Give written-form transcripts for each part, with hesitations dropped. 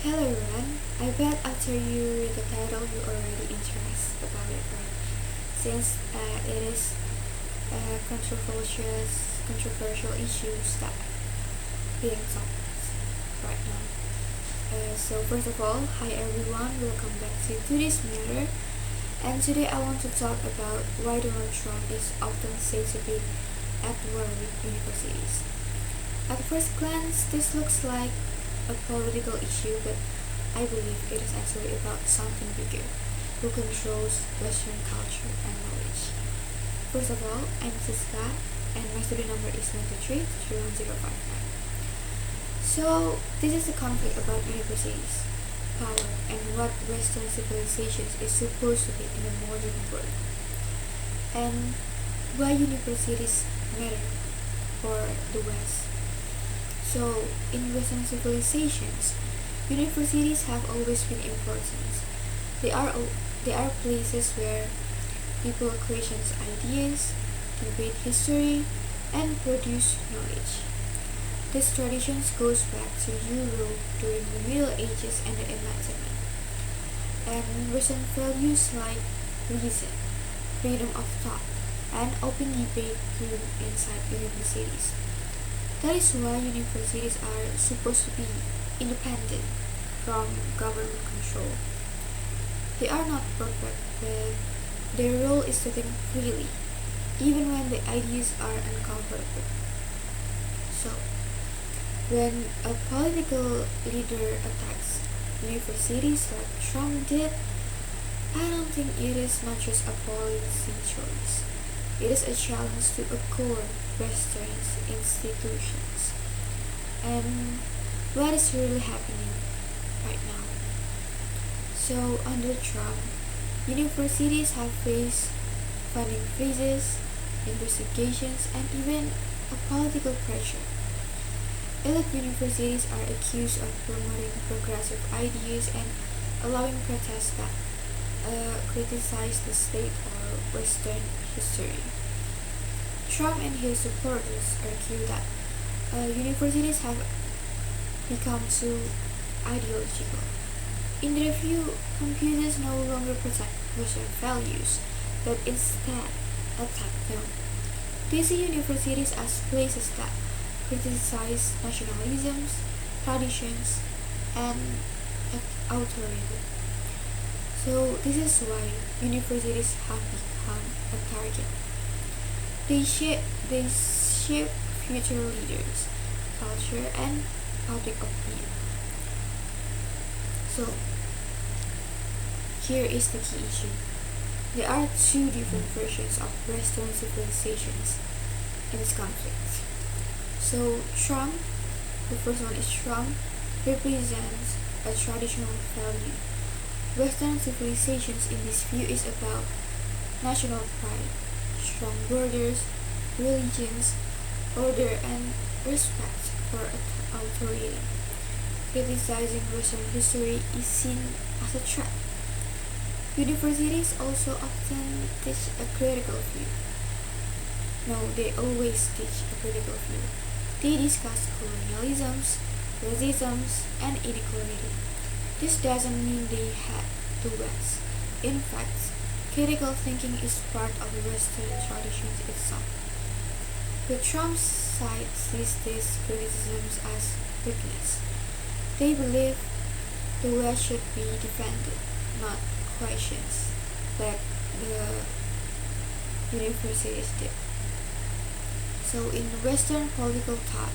Hello everyone. I bet after you read the title you already interested about it, right? Since it is controversial issues that being talked right now. So first of all, hi everyone, welcome back to today's matter. And today I want to talk about why Donald Trump is often said to be at war with universities. At first glance, this looks like a political issue, but I believe it is actually about something bigger. Who controls Western culture and knowledge? First of all, I'm Sisca, and my student number is 123-31059. So, this is a conflict about universities, power, and what Western civilization is supposed to be in a modern world, and why universities matter for the West. So, in Western civilizations, universities have always been important. They are places where people question ideas, debate history, and produce knowledge. This tradition goes back to Europe during the Middle Ages and the Enlightenment, and Western values like reason, freedom of thought, and open debate grew inside universities. That is why universities are supposed to be independent from government control. They are not perfect, but their role is to think freely, even when the ideas are uncomfortable. So, when a political leader attacks universities like Trump did, I don't think it is not just a policy choice. It is a challenge to a core Western institutions. And what is really happening right now? So, under Trump, universities have faced funding freezes, investigations, and even a political pressure. Elite universities are accused of promoting progressive ideas and allowing protests that criticize the state or Western history. Trump and his supporters argue that universities have become too ideological. In their view, computers no longer protect Western values, but instead attack them. They see universities as places that criticize nationalisms, traditions, and authority. So this is why universities have become a target. They shape future leaders, culture, and public opinion. So here is the key issue. There are two different versions of Western civilizations in this conflict. So Trump, the first one is Trump, represents a traditional value. Western civilizations in this view is about national pride, strong borders, religions, order, and respect for authority. Criticizing Western history is seen as a threat. Universities also often teach a critical view. No, they always teach a critical view. They discuss colonialisms, racism, and inequality. This doesn't mean they had to West. In fact, critical thinking is part of Western traditions itself. But Trump's side sees these criticisms as weakness. They believe the West should be defended, not questioned, like the universities did. So in Western political thought,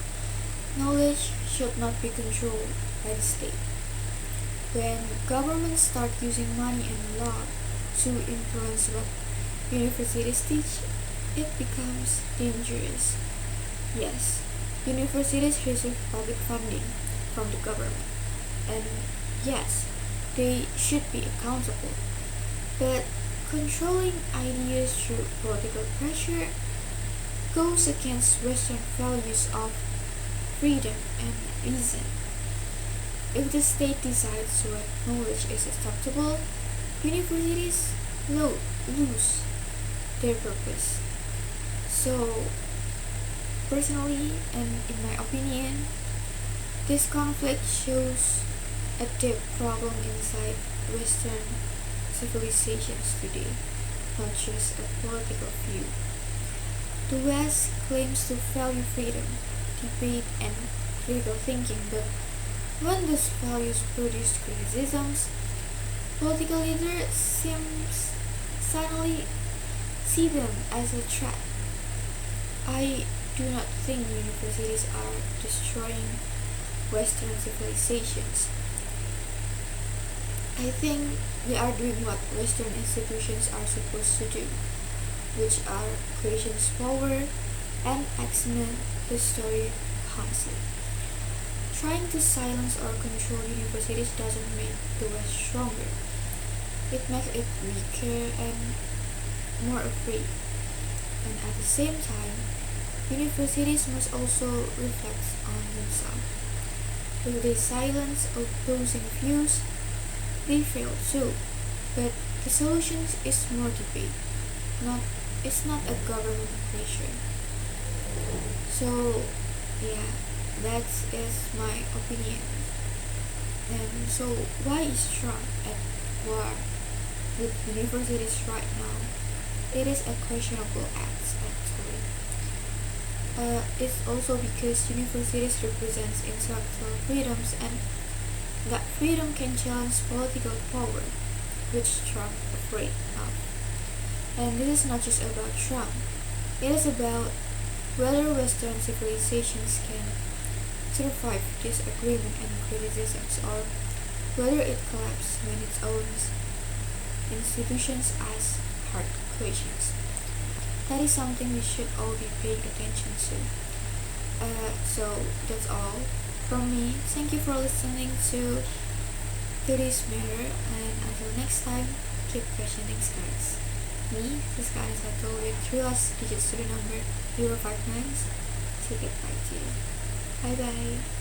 knowledge should not be controlled by the state. When governments start using money and law to influence what universities teach, it becomes dangerous. Yes, universities receive public funding from the government, and yes, they should be accountable. But controlling ideas through political pressure goes against Western values of freedom and reason. If the state decides what knowledge is acceptable, universities lose their purpose. So, personally, and in my opinion, this conflict shows a deep problem inside Western civilizations today, not just a political view. The West claims to value freedom, debate, and critical thinking, but when those values produce criticisms, political leaders suddenly see them as a threat. I do not think universities are destroying Western civilizations. I think they are doing what Western institutions are supposed to do, which are questions power and examine history honestly. Trying to silence or control universities doesn't make the West stronger. It makes it weaker and more afraid. And at the same time, universities must also reflect on themselves. If they silence opposing views, they fail too. But the solution is more debate. Not it's not a government pressure. So yeah, that is my opinion. And so why is Trump at war with universities right now? It is a questionable act actually. It's also because universities represents intellectual freedoms and that freedom can challenge political power, which Trump is afraid of. And this is not just about Trump. It is about whether Western civilizations can survive disagreement and criticisms, or whether it collapses when its own institutions ask hard questions. That is something we should all be paying attention to. So that's all from me. Thank you for listening to today's matter, and until next time, keep questioning guys. Me, Sisca Anisatul with 3 last digit student number 059. Say goodbye to you. Bye bye.